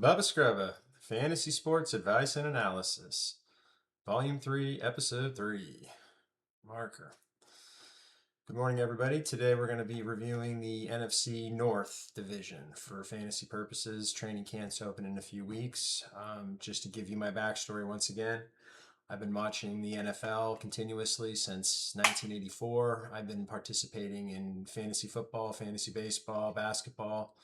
Bubba Scrubba, Fantasy Sports Advice and Analysis, Volume 3, Episode 3. Marker. Good morning, everybody. Today we're going to be reviewing the NFC North Division for fantasy purposes. Training camp's open in a few weeks. Just to give you my backstory once again, I've been watching the NFL continuously since 1984. I've been participating in fantasy football, fantasy baseball, basketball,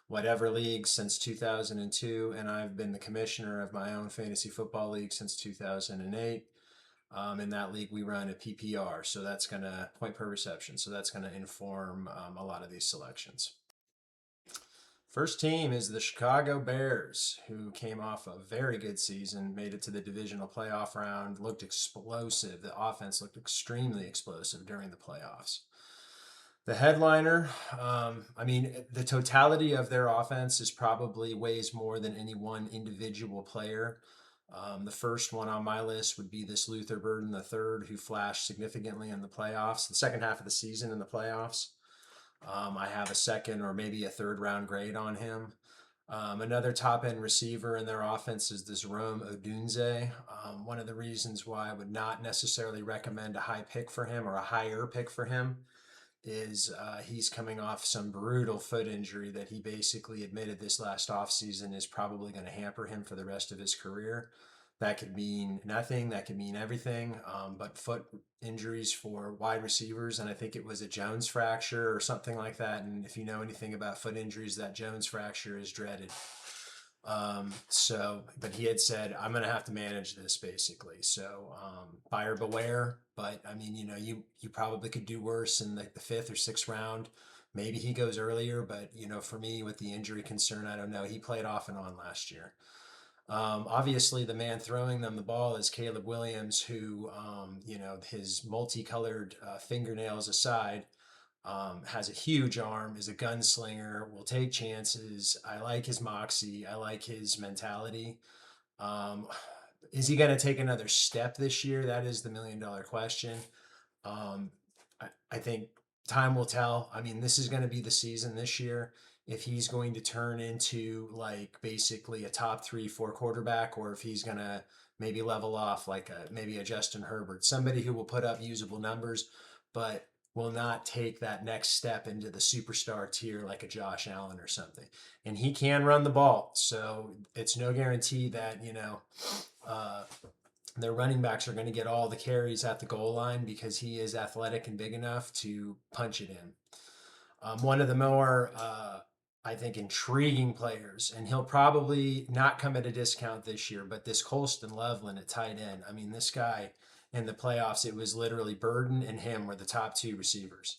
whatever league since 2002, and I've been the commissioner of my own fantasy football league since 2008. In that league, we run a PPR, so that's going to point per reception, so that's going to inform a lot of these selections. First team is the Chicago Bears, who came off a very good season, made it to the divisional playoff round, looked explosive. The offense looked extremely explosive during the playoffs. The headliner, the totality of their offense is probably weighs more than any one individual player. The first one on my list would be this Luther Burden III, who flashed significantly in the playoffs, the second half of the season in the playoffs. I have a second or maybe a third round grade on him. Another top end receiver in their offense is this Rome Odunze. One of the reasons why I would not necessarily recommend a high pick for him or a higher pick for him is he's coming off some brutal foot injury that he basically admitted this last offseason is probably going to hamper him for the rest of his career. That could mean nothing, that could mean everything, but foot injuries for wide receivers, and I think it was a Jones fracture or something like that. And if you know anything about foot injuries, that Jones fracture is dreaded. But he had said, I'm going to have to manage this basically. So, buyer beware. But I mean, you probably could do worse in like the fifth or sixth round. Maybe he goes earlier, but for me with the injury concern, I don't know. He played off and on last year. Obviously, the man throwing them the ball is Caleb Williams, who, his multicolored fingernails aside, has a huge arm, is a gunslinger, will take chances. I like his moxie. I like his mentality. Um, is he going to take another step this year? That is the $1 million question. Um, I think time will tell. I mean, this is going to be the season this year. If he's going to turn into like basically a top 3, 4 quarterback, or if he's going to maybe level off like maybe a Justin Herbert, somebody who will put up usable numbers, but will not take that next step into the superstar tier like a Josh Allen or something. And he can run the ball, so it's no guarantee that uh, their running backs are going to get all the carries at the goal line because he is athletic and big enough to punch it in. One of the more, I think, intriguing players, and he'll probably not come at a discount this year, but this Colston Loveland at tight end. I mean, this guy in the playoffs, it was literally Burden and him were the top two receivers.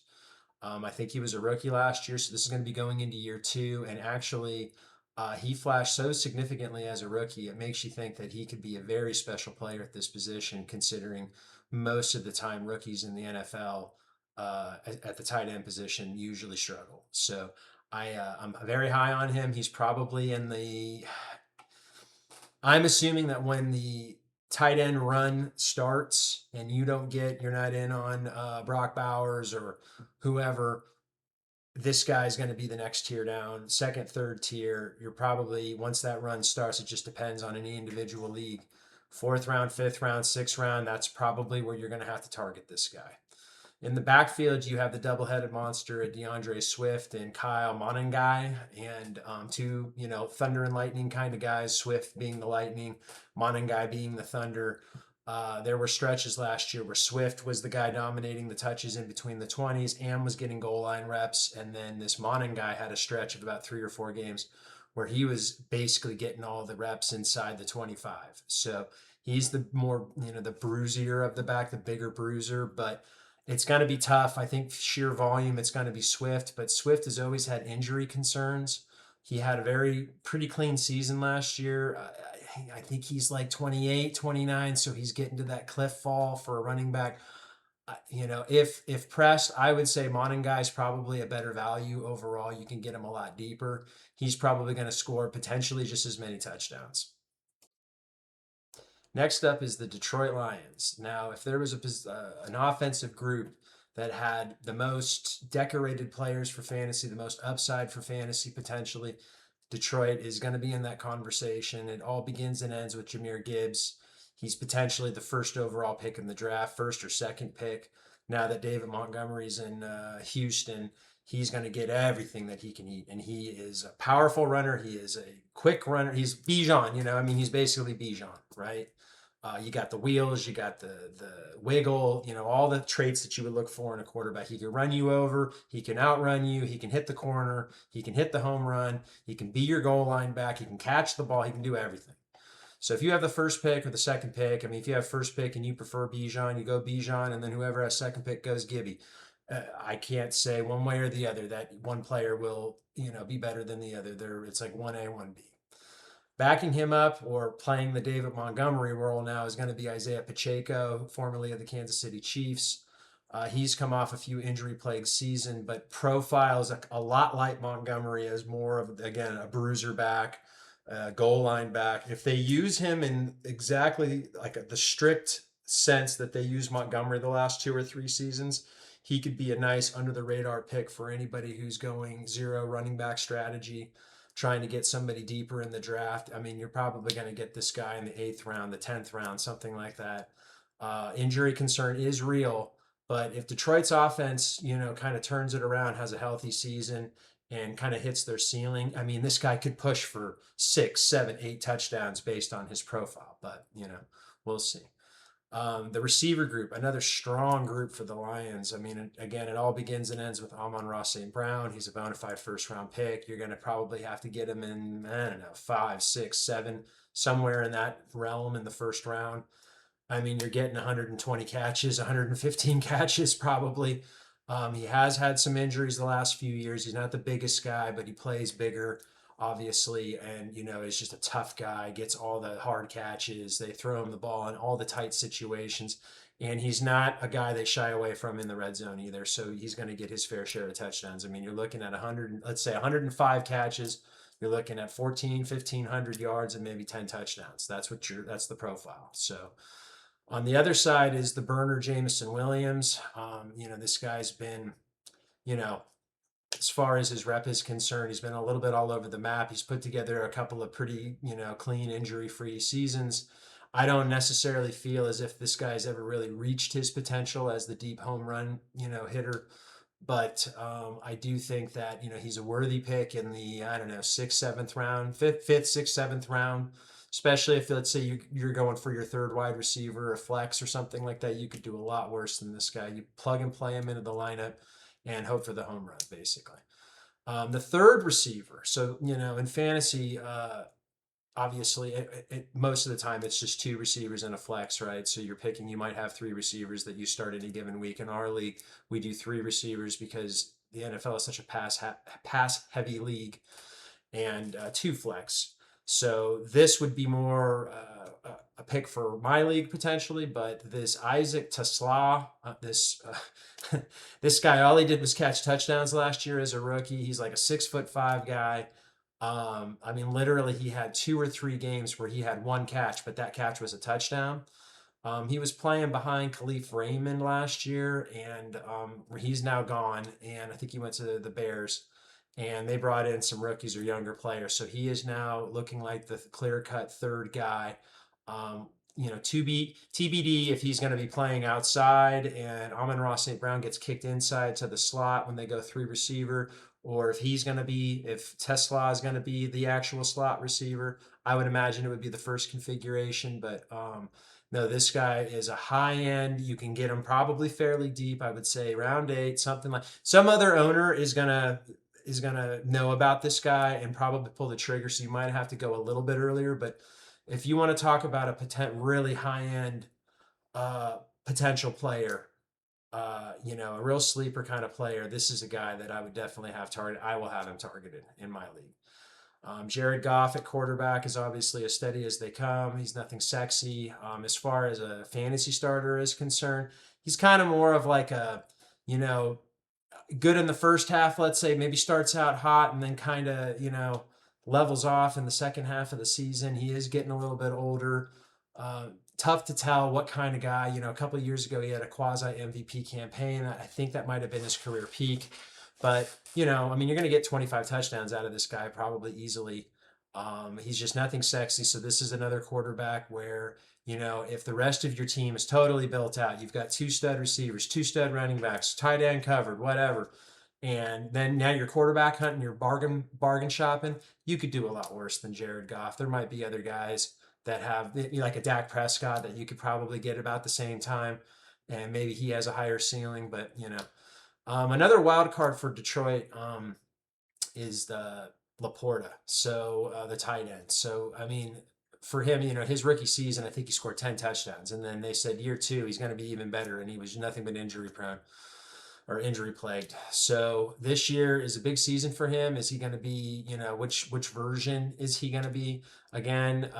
I think he was a rookie last year, so this is going to be going into year two. And actually, he flashed so significantly as a rookie, it makes you think that he could be a very special player at this position, considering most of the time rookies in the NFL at the tight end position usually struggle. So I'm very high on him. He's probably in the. I'm assuming that when the tight end run starts and you're not in on Brock Bowers or whoever, this guy's going to be the next tier down, second, third tier. You're probably, once that run starts, it just depends on any individual league. Fourth round, fifth round, sixth round, that's probably where you're going to have to target this guy. In the backfield, you have the double-headed monster at DeAndre Swift and Kyle Monangai, and two, thunder and lightning kind of guys. Swift being the lightning, Monangai being the thunder. There were stretches last year where Swift was the guy dominating the touches in between the 20s and was getting goal line reps, and then this Monangai had a stretch of about 3 or 4 games where he was basically getting all the reps inside the 25. So he's the more, the bruisier of the back, the bigger bruiser, but it's going to be tough. I think sheer volume, it's going to be Swift, but Swift has always had injury concerns. He had a pretty clean season last year. I think he's like 28, 29, so he's getting to that cliff fall for a running back. If pressed, I would say Monangai is probably a better value overall. You can get him a lot deeper. He's probably going to score potentially just as many touchdowns. Next up is the Detroit Lions. Now, if there was an offensive group that had the most decorated players for fantasy, the most upside for fantasy potentially, Detroit is going to be in that conversation. It all begins and ends with Jahmyr Gibbs. He's potentially the first overall pick in the draft, first or second pick. Now that David Montgomery's in Houston, he's going to get everything that he can eat. And he is a powerful runner. He is a quick runner. He's Bijan, I mean, he's basically Bijan, right? You got the wheels, you got the wiggle, all the traits that you would look for in a quarterback. He can run you over, he can outrun you, he can hit the corner, he can hit the home run, he can be your goal line back, he can catch the ball, he can do everything. So if you have the first pick or the second pick, I mean, if you have first pick and you prefer Bijan, you go Bijan, and then whoever has second pick goes Gibby. I can't say one way or the other that one player will, be better than the other. It's like 1A, 1B. Backing him up or playing the David Montgomery role now is going to be Isaiah Pacheco, formerly of the Kansas City Chiefs. He's come off a few injury-plagued season, but profiles a lot like Montgomery as more of, again, a bruiser back, goal line back. If they use him in exactly like the strict sense that they use Montgomery the last 2 or 3 seasons, he could be a nice under-the-radar pick for anybody who's going zero running back strategy, trying to get somebody deeper in the draft. I mean, you're probably going to get this guy in the 8th round, the 10th round, something like that. Injury concern is real, but if Detroit's offense, kind of turns it around, has a healthy season, and kind of hits their ceiling, I mean, this guy could push for 6, 7, 8 touchdowns based on his profile, but, we'll see. The receiver group, another strong group for the Lions. I mean, again, it all begins and ends with Amon-Ra St. Brown. He's a bona fide first-round pick. You're going to probably have to get him in, I don't know, 5, 6, 7, somewhere in that realm in the first round. I mean, you're getting 120 catches, 115 catches probably. He has had some injuries the last few years. He's not the biggest guy, but he plays bigger, obviously, and is just a tough guy, gets all the hard catches, they throw him the ball in all the tight situations, and he's not a guy they shy away from in the red zone either, so he's going to get his fair share of touchdowns. I mean, you're looking at 100, let's say 105 catches, you're looking at 1,500 yards and maybe 10 touchdowns. That's the profile. So on the other side is the burner Jameson Williams. This guy's been, as far as his rep is concerned, he's been a little bit all over the map. He's put together a couple of pretty, clean, injury-free seasons. I don't necessarily feel as if this guy's ever really reached his potential as the deep home run, hitter. But I do think that, he's a worthy pick in the, I don't know, 6th, 7th round, 5th, 6th, 7th round. Especially if, let's say, you're going for your third wide receiver, a flex or something like that, you could do a lot worse than this guy. You plug and play him into the lineup and hope for the home run, basically. The third receiver. So, in fantasy, obviously, most of the time it's just 2 receivers and a flex, right? So you might have 3 receivers that you start any given week. In our league, we do 3 receivers because the NFL is such a pass-heavy league, and 2 flex. So this would be more a pick for my league potentially, but this Isaac Tesla, this guy, all he did was catch touchdowns last year as a rookie. He's like a 6'5" guy. I mean, literally, he had 2 or 3 games where he had 1 catch, but that catch was a touchdown. He was playing behind Khalif Raymond last year, and he's now gone, and I think he went to the Bears. And they brought in some rookies or younger players. So he is now looking like the clear-cut third guy. TBD if he's going to be playing outside and Amon-Ra St. Brown gets kicked inside to the slot when they go 3 receiver, or if Tesla is going to be the actual slot receiver. I would imagine it would be the first configuration, but no, this guy is a high end. You can get him probably fairly deep. I would say round 8, something like. Some other owner is gonna know about this guy and probably pull the trigger. So you might have to go a little bit earlier. But if you want to talk about a really high end potential player, a real sleeper kind of player, this is a guy that I would definitely have targeted. I will have him targeted in my league. Jared Goff at quarterback is obviously as steady as they come. He's nothing sexy. As far as a fantasy starter is concerned, he's kind of more of like a, good in the first half, let's say, maybe starts out hot and then kind of, levels off in the second half of the season. He is getting a little bit older. Tough to tell what kind of guy. A couple of years ago, he had a quasi MVP campaign. I think that might have been his career peak. But, you know, I mean, you're going to get 25 touchdowns out of this guy probably easily. He's just nothing sexy. So this is another quarterback where, you know, if the rest of your team is totally built out, you've got two stud receivers, two stud running backs, tight end covered, whatever. And then now you're quarterback hunting, you're bargain shopping. You could do a lot worse than Jared Goff. There might be other guys that have, you know, like a Dak Prescott that you could probably get about the same time, and maybe he has a higher ceiling. But you know, another wild card for Detroit is the Laporta, so the tight end. So I mean, for him, you know, his rookie season, I think he scored 10 touchdowns, and then they said year two he's going to be even better, and he was nothing but injury prone or injury plagued. So this year is a big season for him. Is he going to be, you know, which version is he going to be? Again,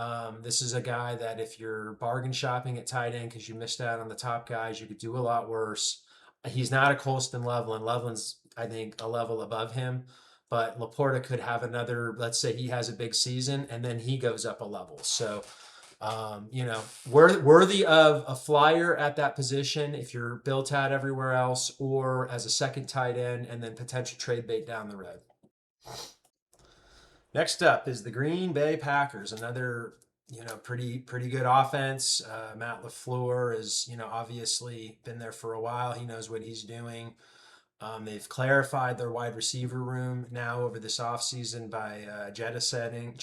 this is a guy that if you're bargain shopping at tight end because you missed out on the top guys, you could do a lot worse. He's not a Colston Loveland. Loveland's, I think, a level above him. But Laporta could have another, let's say he has a big season and then he goes up a level. So you know, worthy of a flyer at that position if you're built out everywhere else, or as a second tight end and then potential trade bait down the road. Next up is the Green Bay Packers, another, you know, pretty good offense. Matt LaFleur is, you know, obviously been there for a while. He knows what he's doing. They've clarified their wide receiver room now over this offseason by jettisoning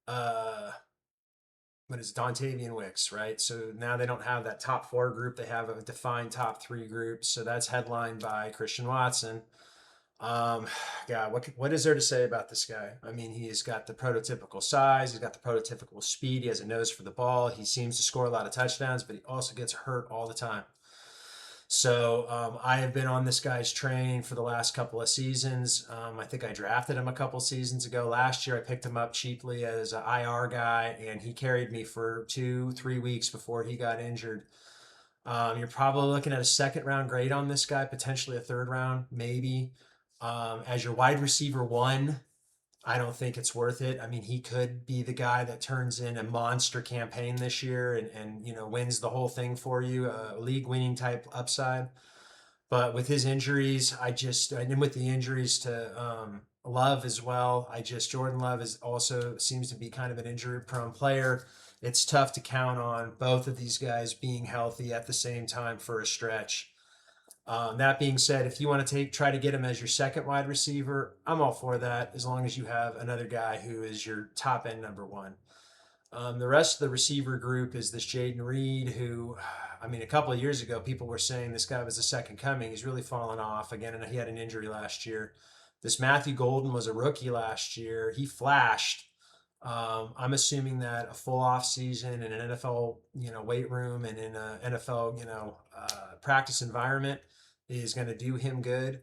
uh, what is Dontavian Wicks, right? So now they don't have that top four group. They have a defined top three group. So that's headlined by Christian Watson. Um, God, what is there to say about this guy? I mean, he's got the prototypical size. He's got the prototypical speed. He has a nose for the ball. He seems to score a lot of touchdowns, but he also gets hurt all the time. So I have been on this guy's train for the last couple of seasons. I think I drafted him a couple seasons ago. Last year, I picked him up cheaply as an IR guy, and he carried me for 2, 3 weeks before he got injured. You're probably looking at a second round grade on this guy, potentially a third round, maybe. As your wide receiver one, I don't think it's worth it. I mean, he could be the guy that turns in a monster campaign this year and you know wins the whole thing for you, a league winning type upside. But with his injuries, I just and with the injuries to Love as well, I just Jordan Love is also seems to be kind of an injury prone player. It's tough to count on both of these guys being healthy at the same time for a stretch. That being said, if you want to try to get him as your second wide receiver, I'm all for that as long as you have another guy who is your top end number one. The rest of the receiver group is this Jaden Reed, who, I mean, a couple of years ago, people were saying this guy was the second coming. He's really fallen off again, and he had an injury last year. This Matthew Golden was a rookie last year. He flashed. I'm assuming that a full off season in an NFL, you know, weight room and in an NFL, you know, practice environment is going to do him good.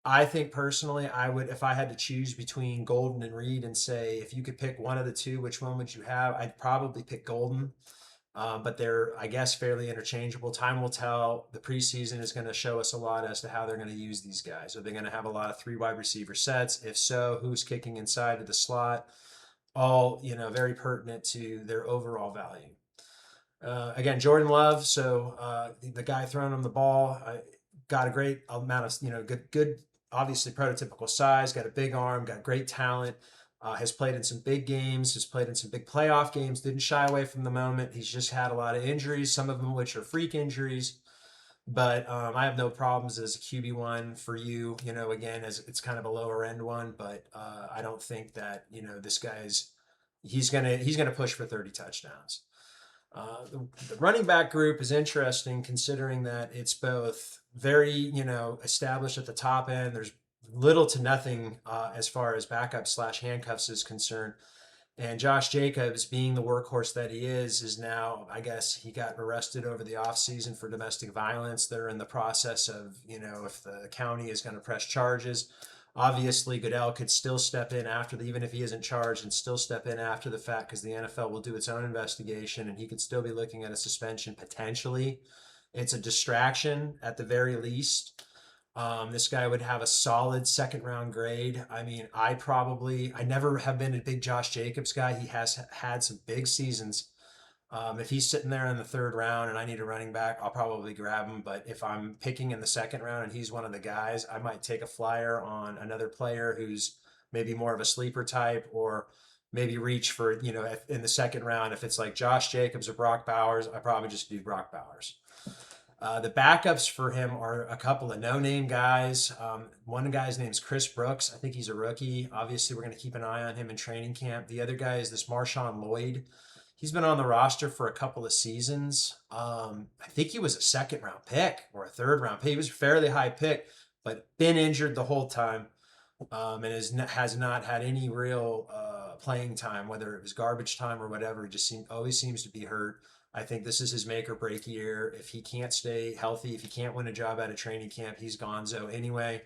I think personally, I would, if I had to choose between Golden and Reed and say, if you could pick one of the two, which one would you have? I'd probably pick Golden. But they're, I guess, fairly interchangeable. Time will tell. The preseason is going to show us a lot as to how they're going to use these guys. Are they going to have a lot of three wide receiver sets? If so, who's kicking inside of the slot? All, you know, very pertinent to their overall value. Again, Jordan Love. So the guy throwing him the ball got a great amount of, you know, good, obviously prototypical size, got a big arm, got great talent. Has played in some big games, has played in some big playoff games, didn't shy away from the moment. He's just had a lot of injuries, some of them which are freak injuries. But I have no problems as a QB1 for you, you know, again, as it's kind of a lower end one, but I don't think that, you know, this guy's, he's gonna push for 30 touchdowns. The running back group is interesting considering that it's both very, you know, established at the top end. There's little to nothing as far as backup slash handcuffs is concerned. And Josh Jacobs, being the workhorse that he is now, I guess he got arrested over the offseason for domestic violence. They're in the process of, you know, if the county is going to press charges. Obviously, Goodell could still step in after even if he isn't charged, and still step in after the fact because the NFL will do its own investigation, and he could still be looking at a suspension potentially. It's a distraction at the very least. This guy would have a solid second round grade. I mean, I never have been a big Josh Jacobs guy. He has had some big seasons. If he's sitting there in the third round and I need a running back, I'll probably grab him. But if I'm picking in the second round and he's one of the guys, I might take a flyer on another player who's maybe more of a sleeper type, or maybe reach for, in the second round. If it's like Josh Jacobs or Brock Bowers, I probably just do Brock Bowers. The backups for him are a couple of no-name guys. One guy's name's Chris Brooks. I think he's a rookie. Obviously, we're going to keep an eye on him in training camp. The other guy is this Marshawn Lloyd. He's been on the roster for a couple of seasons. I think he was a second round pick or a third round pick. He was a fairly high pick, but been injured the whole time, and has not had any real playing time, whether it was garbage time or whatever. He just always seems to be hurt. I think this is his make or break year. If he can't stay healthy, if he can't win a job at a training camp, he's gonzo anyway.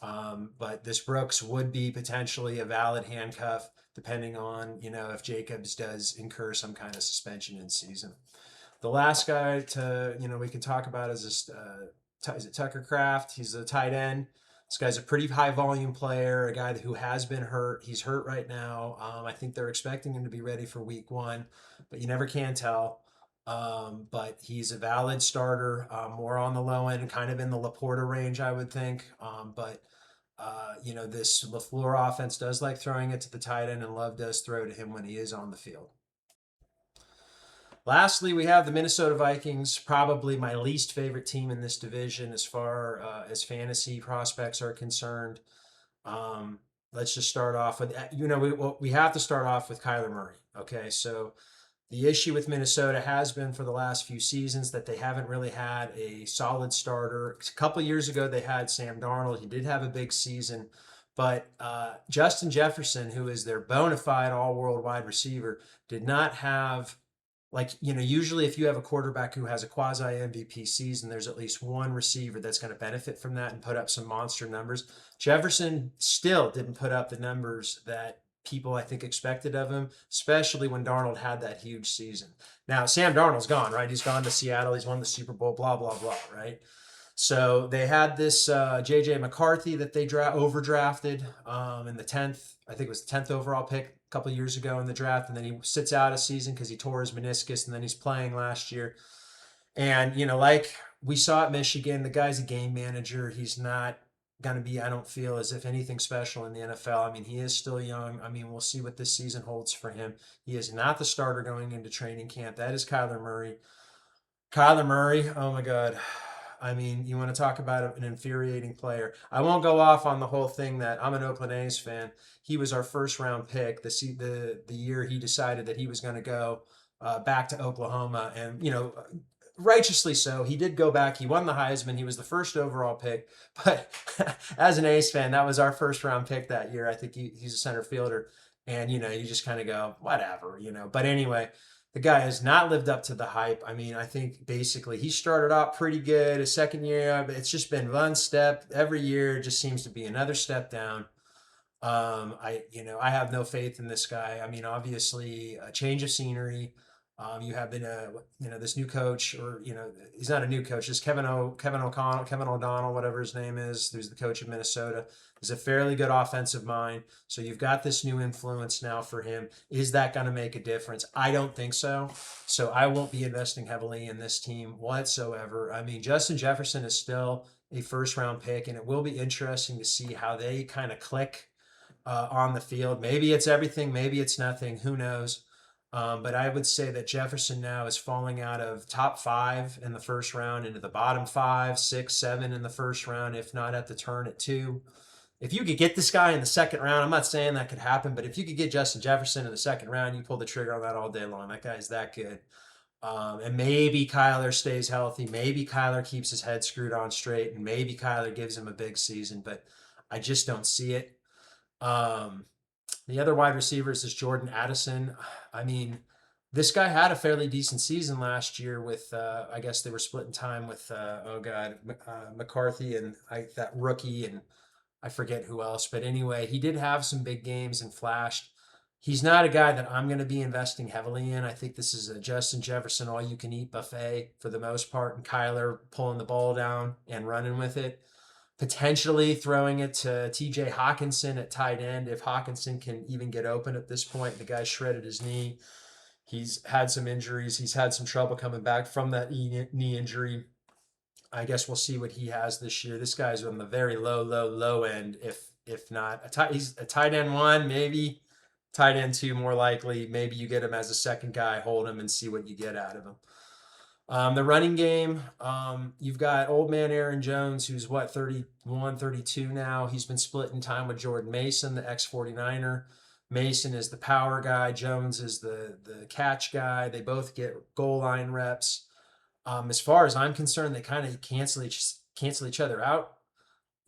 But this Brooks would be potentially a valid handcuff, depending on, if Jacobs does incur some kind of suspension in season. The last guy we can talk about is this, is it Tucker Kraft? He's a tight end. This guy's a pretty high volume player, a guy who has been hurt. He's hurt right now. I think they're expecting him to be ready for week 1, but you never can tell. But he's a valid starter, more on the low end, kind of in the Laporta range, I would think. This LaFleur offense does like throwing it to the tight end, and Love does throw to him when he is on the field. Lastly, we have the Minnesota Vikings, probably my least favorite team in this division as far as fantasy prospects are concerned. Let's just start off with, we have to start off with Kyler Murray. Okay, so the issue with Minnesota has been for the last few seasons that they haven't really had a solid starter. A couple of years ago, they had Sam Darnold. He did have a big season, but Justin Jefferson, who is their bona fide all-world wide receiver, did not have, usually if you have a quarterback who has a quasi MVP season, there's at least one receiver that's going to benefit from that and put up some monster numbers. Jefferson still didn't put up the numbers that people, I think, expected of him, especially when Darnold had that huge season. Now, Sam Darnold's gone, right? He's gone to Seattle. He's won the Super Bowl, blah, blah, blah, right? So they had this J.J. McCarthy that they overdrafted in the 10th, I think it was the 10th overall pick a couple of years ago in the draft, and then he sits out a season because he tore his meniscus, and then he's playing last year. And, like we saw at Michigan, the guy's a game manager. He's not going to be, I don't feel, as if anything special in the NFL. I mean, he is still young. I mean, we'll see what this season holds for him. He is not the starter going into training camp. That is Kyler Murray. Kyler Murray, oh my God. I mean, you want to talk about an infuriating player. I won't go off on the whole thing that I'm an Oakland A's fan. He was our first round pick the year he decided that he was going to go back to Oklahoma. And, righteously so. He did go back. He won the Heisman. He was the first overall pick. But as an A's fan, that was our first round pick that year. I think he's a center fielder. And, you just kind of go, whatever, But anyway, the guy has not lived up to the hype. I mean, I think basically he started out pretty good. His second year, but it's just been one step every year. It just seems to be another step down. I have no faith in this guy. I mean, obviously, a change of scenery. You have been this new coach, or he's not a new coach. Just Kevin O'Donnell, whatever his name is, who's the coach of Minnesota, is a fairly good offensive mind. So you've got this new influence now for him. Is that going to make a difference? I don't think so. So I won't be investing heavily in this team whatsoever. I mean, Justin Jefferson is still a first round pick, and it will be interesting to see how they kind of click on the field. Maybe it's everything, maybe it's nothing. Who knows? But I would say that Jefferson now is falling out of top 5 in the first round into the bottom 5, 6, 7 in the first round, if not at the turn at 2. If you could get this guy in the second round, I'm not saying that could happen, but if you could get Justin Jefferson in the second round, you pull the trigger on that all day long. That guy's that good. And maybe Kyler stays healthy. Maybe Kyler keeps his head screwed on straight, and maybe Kyler gives him a big season, but I just don't see it. The other wide receivers is Jordan Addison. I mean, this guy had a fairly decent season last year with, I guess they were splitting time with, McCarthy and that rookie, and I forget who else. But anyway, he did have some big games and flashed. He's not a guy that I'm going to be investing heavily in. I think this is a Justin Jefferson all-you-can-eat buffet for the most part, and Kyler pulling the ball down and running with it. Potentially throwing it to TJ Hawkinson at tight end if Hawkinson can even get open at this point. The guy shredded his knee. He's had some injuries. He's had some trouble coming back from that knee injury. I guess we'll see what he has this year. This guy's on the very low end. If not a tight, he's a tight end one, maybe tight end two, more likely. Maybe you get him as a second guy, hold him and see what you get out of him. The running game, you've got old man Aaron Jones, who's what, 31, 32 now. He's been splitting time with Jordan Mason, the ex 49er. Mason is the power guy. Jones is the catch guy. They both get goal line reps. As far as I'm concerned, they kind of cancel each other out.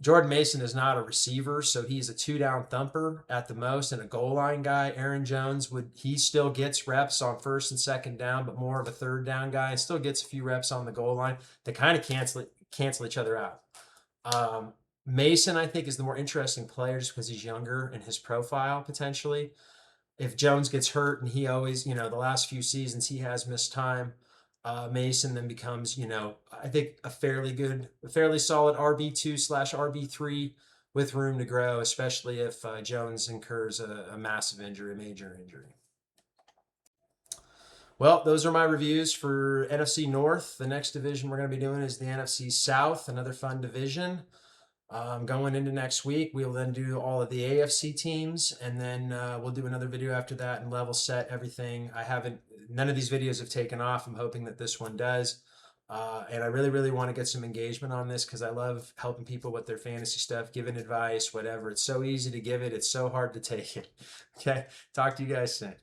Jordan Mason is not a receiver, so he's a 2-down thumper at the most and a goal line guy. Aaron Jones he still gets reps on first and second down, but more of a third down guy. Still gets a few reps on the goal line. They kind of cancel each other out. Mason, I think, is the more interesting player just because he's younger and his profile potentially. If Jones gets hurt, and he always, the last few seasons he has missed time, Mason then becomes, I think a fairly solid RB2/RB3 with room to grow, especially if Jones incurs a massive injury, a major injury. Well, those are my reviews for NFC North. The next division we're going to be doing is the NFC South, another fun division. Going into next week, we'll then do all of the AFC teams, and then we'll do another video after that and level set everything. None of these videos have taken off. I'm hoping that this one does. And I really, really want to get some engagement on this because I love helping people with their fantasy stuff, giving advice, whatever. It's so easy to give it. It's so hard to take it. Okay. Talk to you guys soon.